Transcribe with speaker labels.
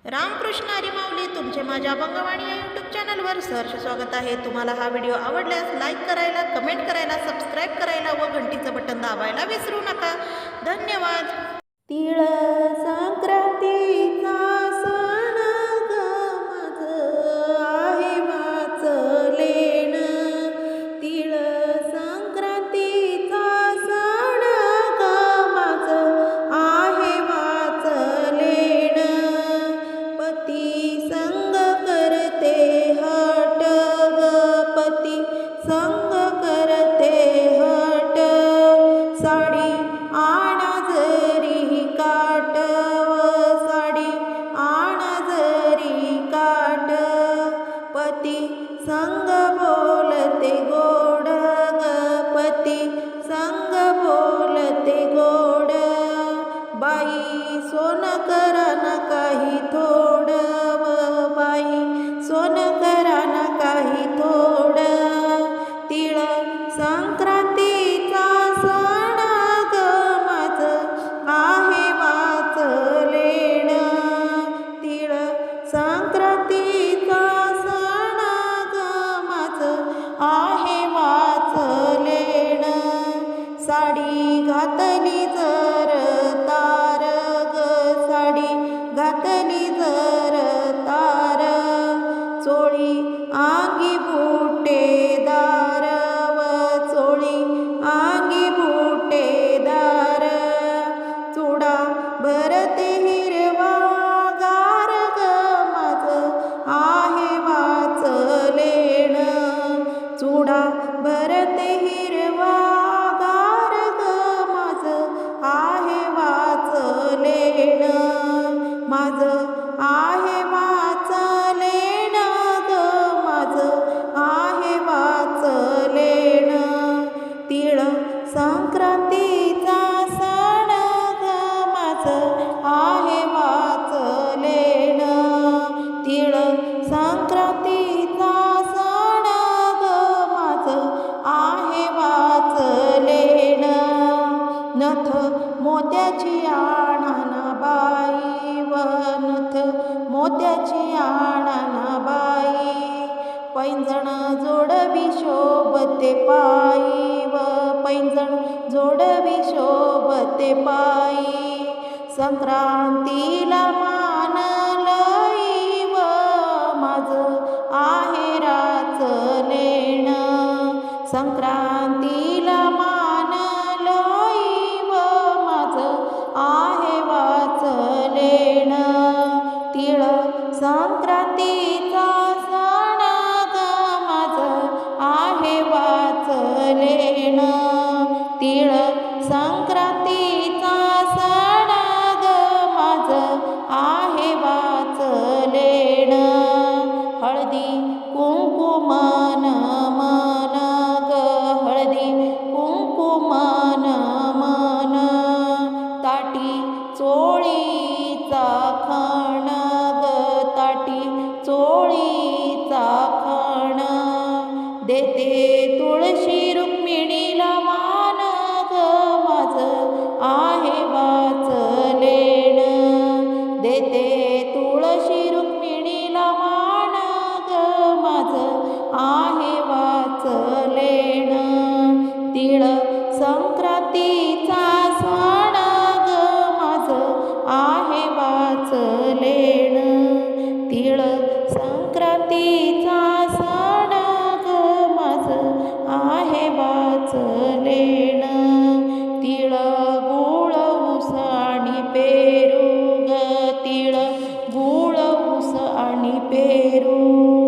Speaker 1: रामकृष्ण हरी माऊली तुमचे माझ्या अभंगवाणी या यूट्यूब चॅनलवर सहर्ष स्वागत आहे. तुम्हाला हा व्हिडिओ आवडल्यास लाईक करायला, कमेंट करायला, सबस्क्राईब करायला व घंटीचं बटन दाबायला विसरू नका. धन्यवाद.
Speaker 2: तिळ संक्रांतीचा सण ग माझं आहे वाचलेण. तिळ संक्रांतीचा सण ग माझं आहे वाचलेण. पती संग करते हट ग, पती संग करते हट. साडी आणा जरी काटव, साडी आणा जरी काट. पती संग बोलते गोड ग, पती संग बोलते गोड. बाई सोन करा ना काही थोड व, बाई सोन करा ना काही थोड. तिळ संक्रांतीचा सण ग माझं आहे वाचलेण. तिळ संक्रांतीचा सण ग माझं आहे वाचलेण. साडी घातली जर तार ग, साडी घातली जर तार. चोळी आंगी बुटेदार व, चोळी आंगी बुटेदार. चुडा भरते हिरवा गार ग माझं आहे वाचलेण. चुडा भरते हिरवा गार ग माझं आहे वाचलेण. माझं आहे वाचलेण ग, माझं आहे वाचलेण. तिळ संक्रांतीचा सण ग माझं आहे वाचलेण. तिळ संक्रांतीचा सण ग माझं आहे वाचलेण. नथ मोत्याची आणा ना बाई व, नथ मोत्याची आणा ना बाई. पैंजण जोडवी शोभते पायी व, पैंजण जोडवी शोभते पायी. संक्रांतीला मान लई व, माझं आहे वाचलेण. संक्रांतीला मान लई व, माझं आहे वाचलेण. तिळ संक्रांतीचा सण ग माझं आहे वाचलेण. तिळ संक्रांतीचा सण ग माझं आहे वाचलेण. हळदी कुंकुमन मन ग, हळदी कुंकुमन मन. ताटी चोळीचा खण ग, ताटी चोळीचा खण. देते तुळशी रुक्मिणीला मान ग माझं आहे वाचलेण. देते तुळशी रुक्मिणीला मान ग माझं आहे वाचलेण. तिळ संक्रांतीचा सण ग माझं आहे वाचलेण. तिळ संक्रांतीचा सण ग माझं आहे वाचलेण. तिळ गुळ ऊस आणि पेरू ग, तिळ गुळ ऊस आणि पेरू.